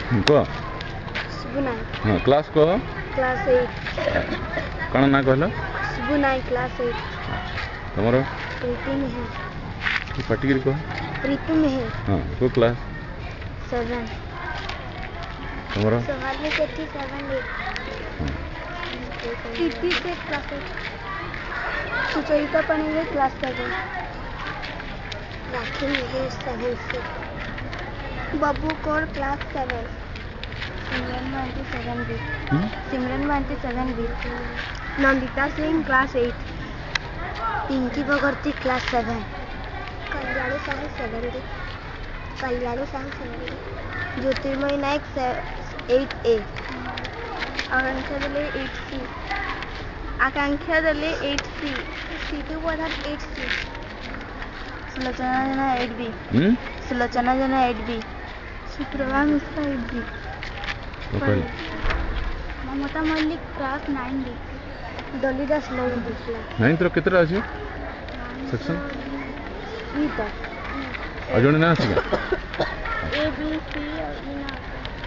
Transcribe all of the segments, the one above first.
कह खुशबू नायक हाँ क्लास कह क्लास 8 कौन ना कहल खुशबू नायक क्लास 8 तुम ऋतु मेहर पाटिक कह ऋतु मेहर हाँ को क्लास 7 तुम सोहाली सेठी 7 प्रीति से क्लास 8 सुचरिता पनेरे क्लास 7 राखी मेहर 7 से Babbu Kaur class 7 Simran Manti 7 B Simran Manti 7 B Nandita Singh class 8 Pinky Bagarti class 7 Kalyani Sahu 7 B Kalyani Sahu 7 B Jyotirmayee Nayak 8A Akanksha Dale 8C आकांक्षा दले 8C सीतू प्रधान 8C सुलोचना जना 8B सुलोचना जना 8B सुप्रभा मिश्रा 8B ममता मल्लिक क्लास 9B डॉली दास 9B नाइन्थ रो केतरा अछि सेक्शन ई तक अजण ना आसी A B C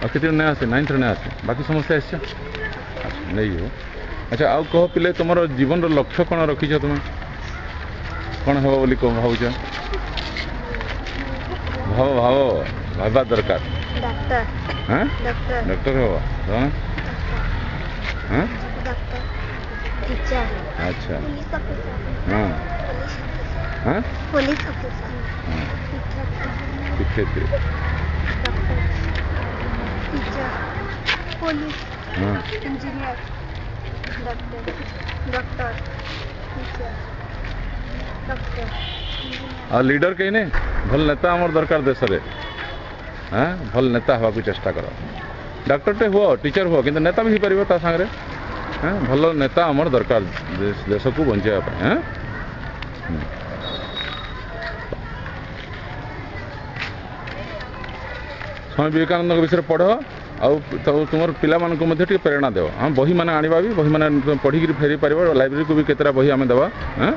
और केते ना आसी नाइन्थ रो ना आसी बाकी समस्या आसी नहीं हो अच्छा आउ कह पिले तुम जीवन लक्ष्य कौन रखीच तुम कौन हे बोली कह भावुच भाव भाव भाबा दरकार डॉक्टर हाँ डॉक्टर डॉक्टर हो हाँ डॉक्टर टीचर अच्छा पुलिस ऑफिसर हाँ हाँ पुलिस ऑफिसर शिक्षयित्री डॉक्टर टीचर पुलिस हाँ engineer doctor doctor teacher doctor आ लीडर कहीं नहीं भल नेता आमर दरकार देश रे हाँ भल नेता हवा को चेष्टा कर डॉक्टर टे हुआ टीचर हुआ किंतु नेता भी पार ता सांगे हाँ भल नेता आमर दरकार देश को बचाई हाँ स्वामी विवेकानंद विषय पढ़ आउ तुम पिला प्रेरणा देव हाँ बही मैंने आने भी बही मैंने पढ़ी फेरी पार लाइब्रेरी को भी केतरा बही आम देवा हाँ